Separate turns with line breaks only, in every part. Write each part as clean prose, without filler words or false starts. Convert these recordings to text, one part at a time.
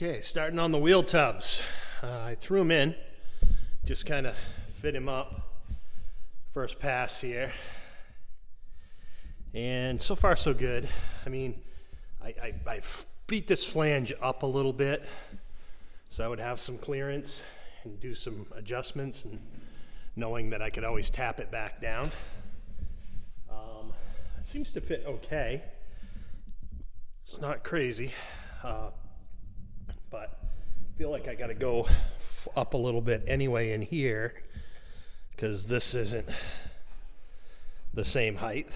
Okay, starting on the wheel tubs. I threw them in, just kind of fit him up. First pass here. And so far so good. I mean, I beat this flange up a little bit so I would have some clearance and do some adjustments, and knowing that I could always tap it back down. It seems to fit okay. It's not crazy, but I feel like I got to go up a little bit anyway in here because this isn't the same height.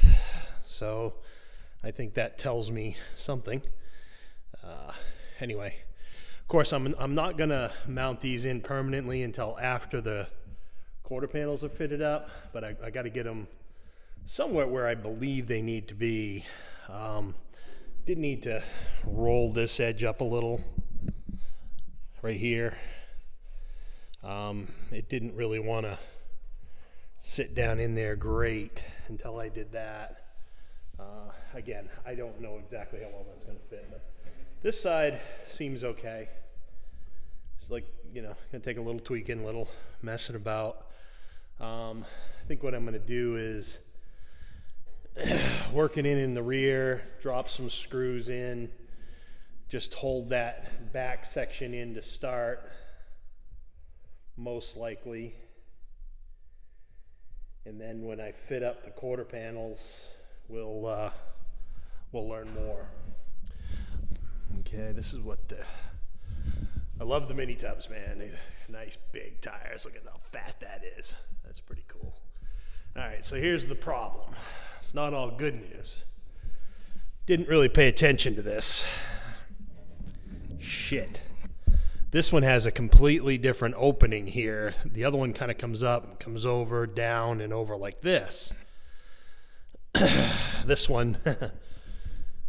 So I think that tells me something. Anyway, of course, I'm not gonna mount these in permanently until after the quarter panels are fitted up, but I got to get them somewhere where I believe they need to be. Did need to roll this edge up a little right here. It didn't really want to sit down in there great until I did that. Again, I don't know exactly how well that's going to fit, but this side seems okay. It's like, gonna take a little tweaking, little messing about. I think what I'm going to do is working in the rear, drop some screws in, just hold that back section in to start, most likely. And then when I fit up the quarter panels, we'll learn more. Okay, this is what I love the mini tubs, man. These nice big tires. Look at how fat that is. That's pretty cool. All right, so here's the problem. It's not all good news. Didn't really pay attention to this. Shit. This one has a completely different opening here. The other one kind of comes up, comes over, down, and over like this. This one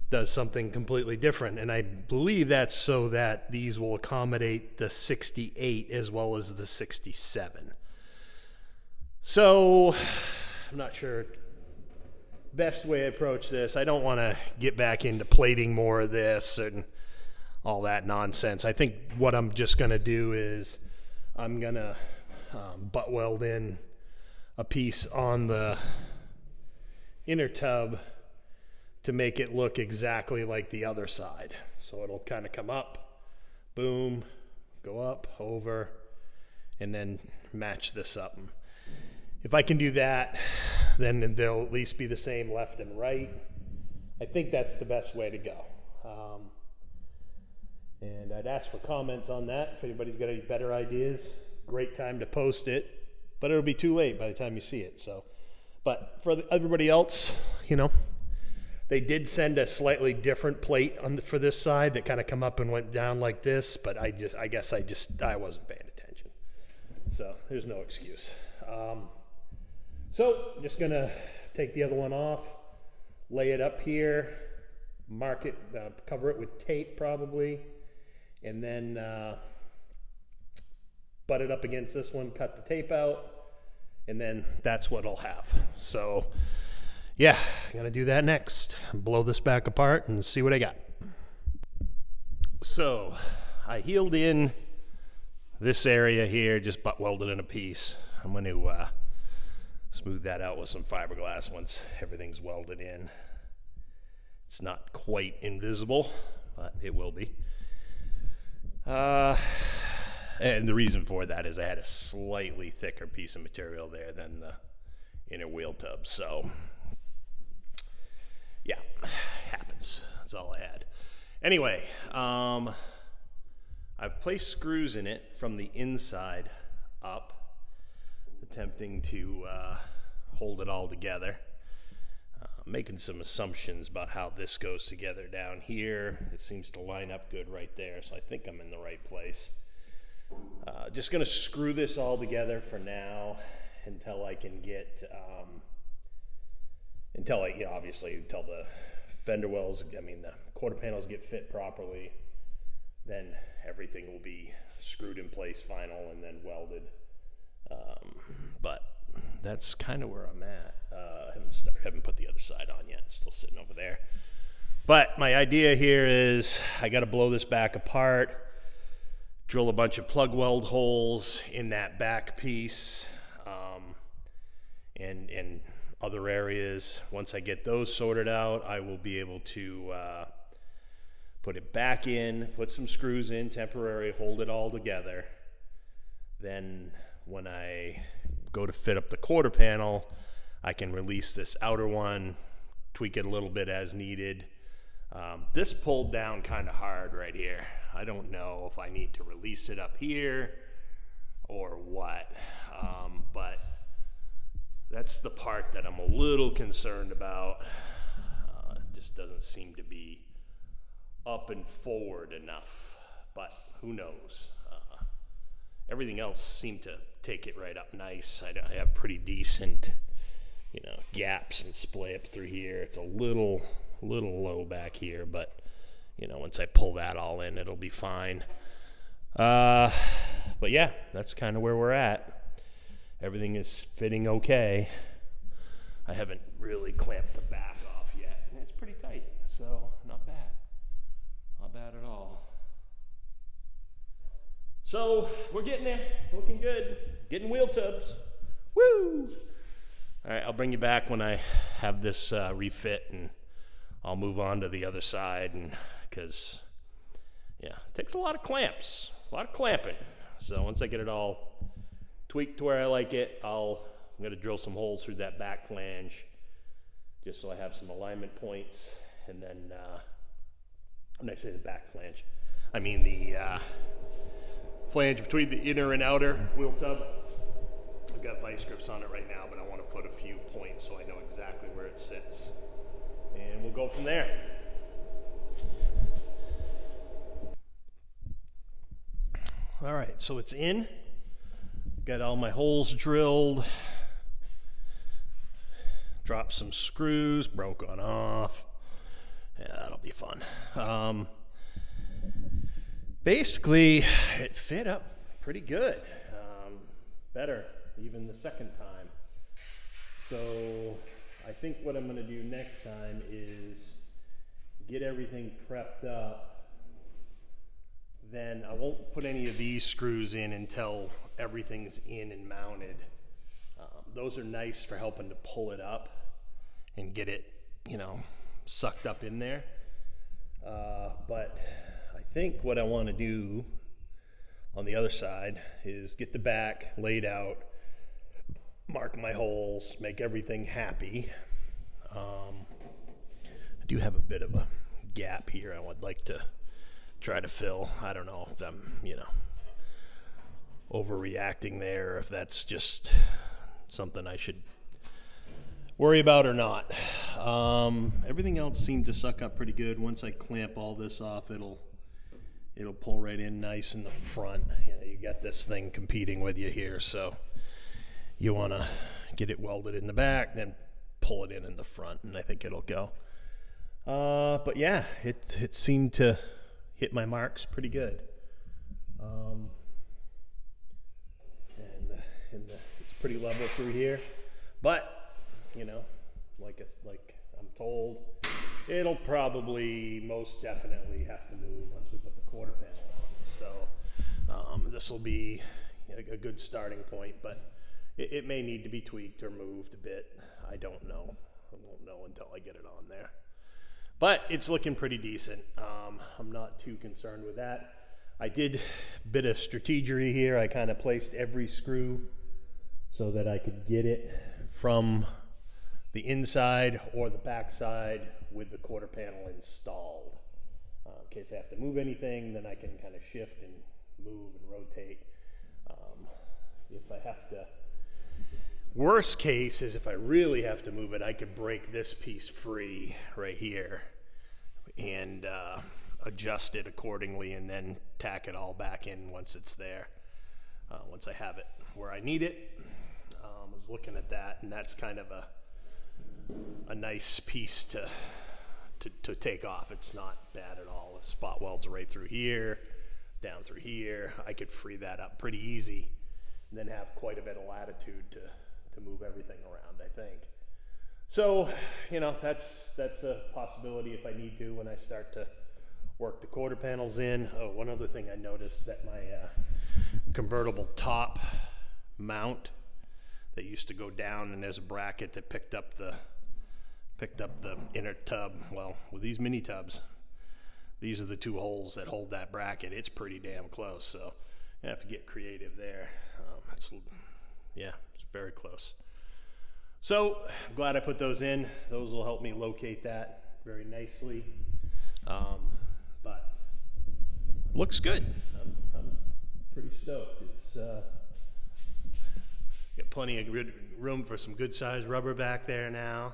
does something completely different, and I believe that's so that these will accommodate the 68 as well as the 67. So I'm not sure best way to approach this. I don't want to get back into plating more of this and all that nonsense. I think what I'm just going to do is I'm going to butt weld in a piece on the inner tub to make it look exactly like the other side. So it'll kind of come up, boom, go up, over, and then match this up. If I can do that, then they'll at least be the same left and right. I think that's the best way to go. And I'd ask for comments on that. If anybody's got any better ideas, great time to post it, but it'll be too late by the time you see it. So, but for everybody else, they did send a slightly different plate for this side that kind of come up and went down like this, but I guess I wasn't paying attention. So there's no excuse. So just gonna take the other one off, lay it up here, mark it, cover it with tape probably, and then butt it up against this one, cut the tape out, and then that's what I'll have. So yeah, I'm gonna do that next. Blow this back apart and see what I got. So I healed in this area here, just butt welded in a piece. I'm gonna smooth that out with some fiberglass once everything's welded in. It's not quite invisible, but it will be. And the reason for that is I had a slightly thicker piece of material there than the inner wheel tub. So yeah, happens. That's all I had. Anyway, I've placed screws in it from the inside up, attempting to hold it all together. Making some assumptions about how this goes together down here. It seems to line up good right there, so I think I'm in the right place. Just gonna screw this all together for now until I can get, until the fender wells, the quarter panels get fit properly, then everything will be screwed in place final and then welded. But that's kind of where I'm at. Haven't put the other side on yet. It's still sitting over there. But my idea here is I got to blow this back apart, drill a bunch of plug weld holes in that back piece, and other areas. Once I get those sorted out, I will be able to put it back in, put some screws in temporary, hold it all together. Then when I go to fit up the quarter panel, I can release this outer one, tweak it a little bit as needed. This pulled down kind of hard right here. I don't know if I need to release it up here or what, but that's the part that I'm a little concerned about. It just doesn't seem to be up and forward enough, but who knows? Everything else seemed to take it right up nice. I have pretty decent, gaps and splay up through here. It's a little low back here, but once I pull that all in, it'll be fine. But yeah, that's kind of where we're at. Everything is fitting okay. I haven't really clamped the back off yet, and it's pretty tight, so not bad. Not bad at all. So we're getting there, looking good, getting wheel tubs. Woo! All right, I'll bring you back when I have this refit, and I'll move on to the other side, and because it takes a lot of clamps, a lot of clamping. So once I get it all tweaked to where I like it, I'm going to drill some holes through that back flange just so I have some alignment points. And then when I say the back flange, I mean the flange between the inner and outer wheel tub. I've got vice grips on it right now, but I want to put a few points so I know exactly where it sits. And we'll go from there. All right, so it's in. Got all my holes drilled. Dropped some screws, broke one off. Yeah, that'll be fun. Basically, it fit up pretty good. Better even the second time. So I think what I'm going to do next time is get everything prepped up. Then I won't put any of these screws in until everything's in and mounted. Those are nice for helping to pull it up and get it, sucked up in there. But I think what I want to do on the other side is get the back laid out, mark my holes, make everything happy. I do have a bit of a gap here I would like to try to fill. I don't know if I'm, overreacting there, or if that's just something I should worry about or not. Everything else seemed to suck up pretty good. Once I clamp all this off, it'll pull right in nice in the front. You got this thing competing with you here, so you want to get it welded in the back, then pull it in the front, and I think it'll go. But yeah, it seemed to hit my marks pretty good. And it's pretty level through here, but like I'm told, it'll probably most definitely have to move once we put the quarter panel on. So this will be a good starting point, but it may need to be tweaked or moved a bit. I don't know. I won't know until I get it on there. But it's looking pretty decent. I'm not too concerned with that. I did a bit of strategery here. I kind of placed every screw so that I could get it from the inside or the back side with the quarter panel installed. In case I have to move anything, then I can kind of shift and move and rotate. If I have to, worst case is if I really have to move it, I could break this piece free right here and adjust it accordingly, and then tack it all back in once it's there. Once I have it where I need it. I was looking at that, and that's kind of a nice piece to take off. It's not bad at all. The spot welds right through here, down through here. I could free that up pretty easy, and then have quite a bit of latitude to move everything around, I think. So, that's a possibility if I need to when I start to work the quarter panels in. Oh, one other thing I noticed, that my convertible top mount that used to go down, and there's a bracket that picked up the inner tub. Well, with these mini tubs, these are the two holes that hold that bracket. It's pretty damn close, so you have to get creative there. It's very close. So I'm glad I put those in. Those will help me locate that very nicely. But looks good. I'm pretty stoked. It's got plenty of room for some good sized rubber back there now.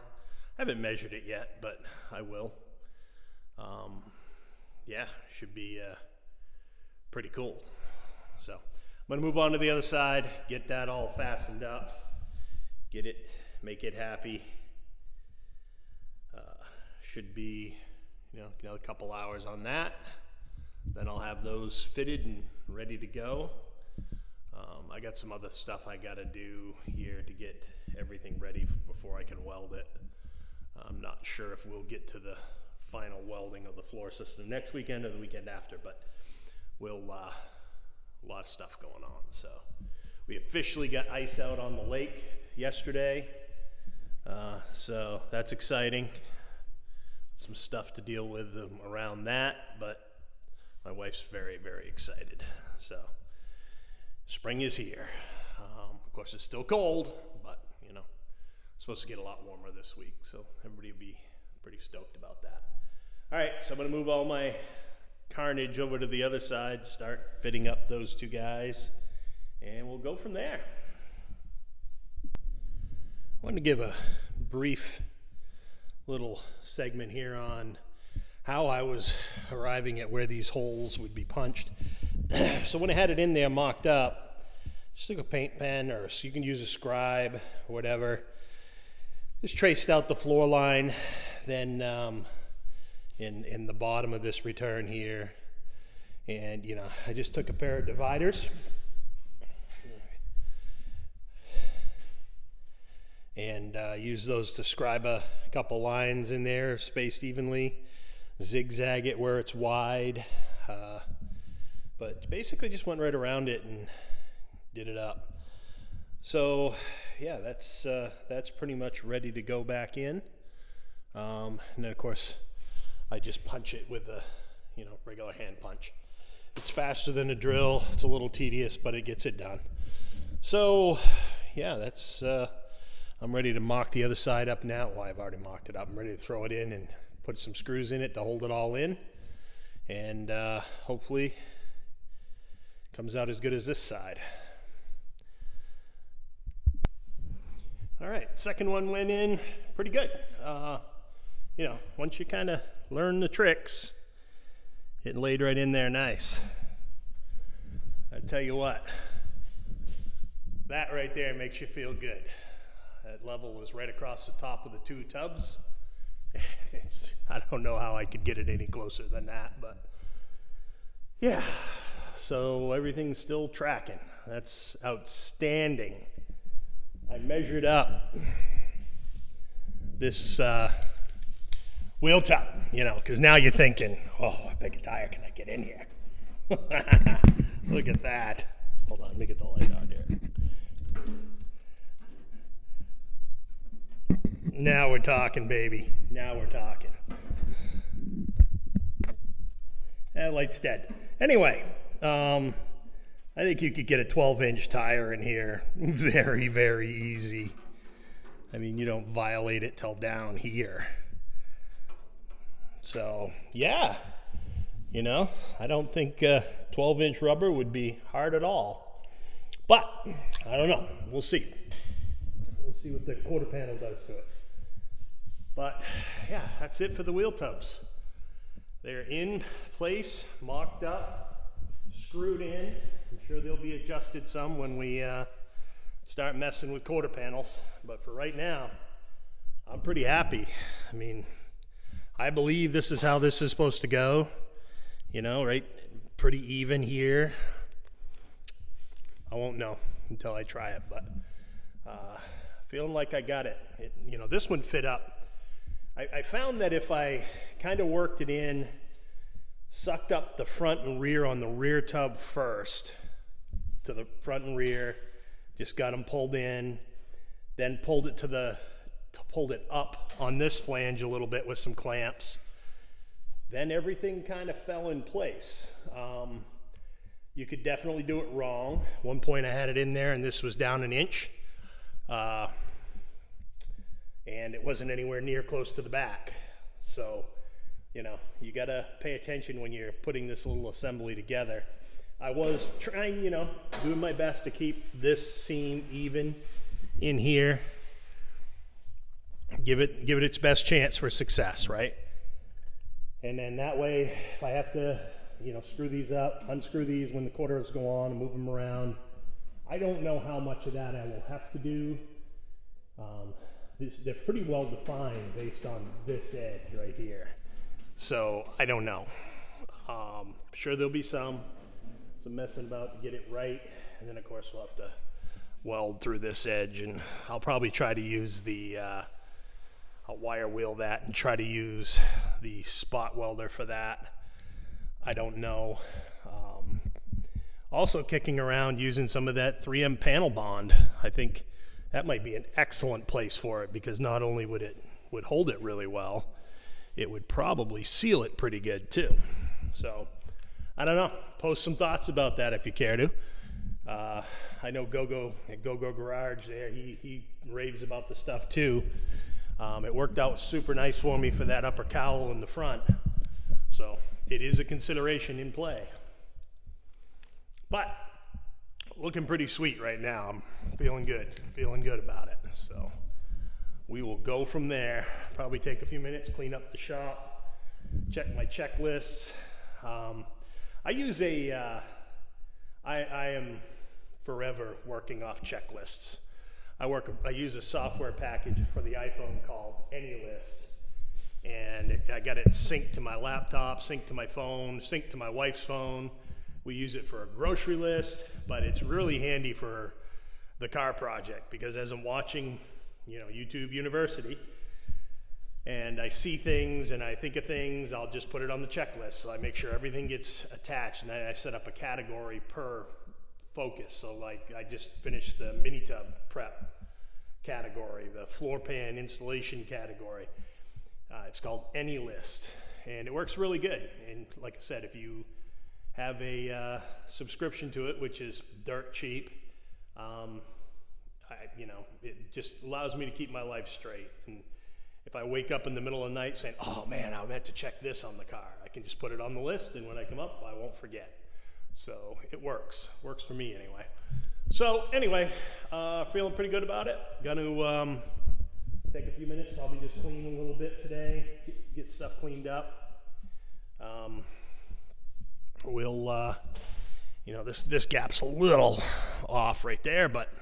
I haven't measured it yet, but I will. Yeah, should be pretty cool. So I'm gonna move on to the other side, get that all fastened up, make it happy. Should be, another couple hours on that. Then I'll have those fitted and ready to go. I got some other stuff I gotta do here to get everything ready before I can weld it. I'm not sure if we'll get to the final welding of the floor system next weekend or the weekend after, but a lot of stuff going on. So we officially got ice out on the lake yesterday, so that's exciting. Some stuff to deal with around that, but my wife's very, very excited. So spring is here. Of course, it's still cold, but it's supposed to get a lot warmer this week, so everybody will be pretty stoked about that. All right, so I'm going to move all my carnage over to the other side, start fitting up those two guys, and we'll go from there. I wanted to give a brief little segment here on how I was arriving at where these holes would be punched. So when I had it in there mocked up, just took a paint pen, or you can use a scribe or whatever, just traced out the floor line, then in the bottom of this return here, and I just took a pair of dividers and use those to scribe a couple lines in there, spaced evenly, zigzag it where it's wide, but basically just went right around it and did it up. So yeah, that's pretty much ready to go back in, and then of course I just punch it with a regular hand punch. It's faster than a drill. It's a little tedious, but it gets it done. So yeah, that's I'm ready to mock the other side up now. Well, I've already mocked it up. I'm ready to throw it in and put some screws in it to hold it all in, and hopefully it comes out as good as this side. All right, second one went in pretty good. Once you kind of learn the tricks, it laid right in there nice. I tell you what, that right there makes you feel good. That level is right across the top of the two tubs. I don't know how I could get it any closer than that, but yeah, so everything's still tracking. That's outstanding. I measured up this wheel tub, because now you're thinking, oh, how big a tire can I get in here? Look at that. Hold on, let me get the light on here. Now we're talking, baby. Now we're talking. That light's dead. Anyway, I think you could get a 12-inch tire in here very, very easy. I mean, you don't violate it till down here. So, yeah, I don't think 12-inch rubber would be hard at all. But, I don't know. We'll see. We'll see what the quarter panel does to it. But, yeah, that's it for the wheel tubs. They're in place, mocked up, screwed in. I'm sure they'll be adjusted some when we start messing with quarter panels. But for right now, I'm pretty happy. I mean, I believe this is how this is supposed to go. Right? Pretty even here. I won't know until I try it, but feeling like I got it. This one fit up. I found that if I kind of worked it in sucked up the front and rear on the rear tub first, to the front and rear, just got them pulled in, then pulled it up on this flange a little bit with some clamps. Then everything kind of fell in place. You could definitely do it wrong. One point I had it in there and this was down an inch. And it wasn't anywhere near close to the back. So, you know, you gotta pay attention when you're putting this little assembly together. I was trying, you know, doing my best to keep this seam even in here. Give it its best chance for success, right? And then that way, if I have to, you know, screw these up, unscrew these when the quarters go on and move them around, I don't know how much of that I will have to do. They're pretty well defined based on this edge right here. So I don't know. Sure there'll be some messing about to get it right. And then of course we'll have to weld through this edge, and I'll probably try to use I'll wire wheel that and try to use the spot welder for that. I don't know. Also kicking around using some of that 3M panel bond. I think that might be an excellent place for it, because not only would it hold it really well, it would probably seal it pretty good too. So I don't know. Post some thoughts about that if you care to. I know Go-Go at Go-Go Garage there, he raves about the stuff too. It worked out super nice for me for that upper cowl in the front. So it is a consideration in play. But looking pretty sweet right now. I'm feeling good about it. So we will go from there. Probably take a few minutes, clean up the shop, check my checklists. I use I am forever working off checklists. I use a software package for the iPhone called AnyList, and I got it synced to my laptop, synced to my phone, synced to my wife's phone. We use it for a grocery list, but it's really handy for the car project, because as I'm watching, you know, YouTube University, and I see things and I think of things, I'll just put it on the checklist. So I make sure everything gets attached, and I set up a category per focus. So like I just finished the mini tub prep category, the floor pan installation category. It's called AnyList, and it works really good. And like I said, if you have a subscription to it, which is dirt cheap, you know, it just allows me to keep my life straight. And if I wake up in the middle of the night saying, oh man, I meant to check this on the car, I can just put it on the list, and when I come up, I won't forget. So it works for me anyway. So anyway, feeling pretty good about it. Gonna take a few minutes, probably just clean a little bit today, get stuff cleaned up. We'll, you know, this gap's a little off right there, but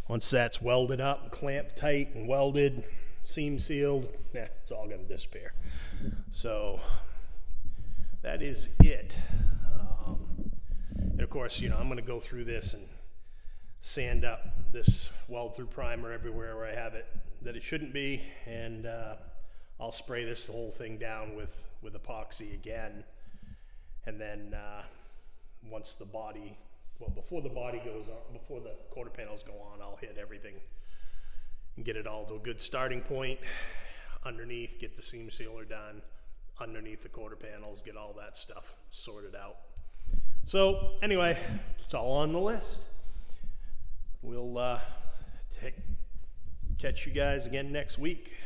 once that's welded up, clamped tight and welded, seam sealed, it's all gonna disappear. So that is it. And of course, you know, I'm gonna go through this and sand up this weld through primer everywhere where I have it that it shouldn't be, and I'll spray this whole thing down with epoxy again. And then once the body, well, before the body goes on, before the quarter panels go on, I'll hit everything and get it all to a good starting point. Underneath, get the seam sealer done. Underneath the quarter panels, get all that stuff sorted out. So anyway, it's all on the list. We'll catch you guys again next week.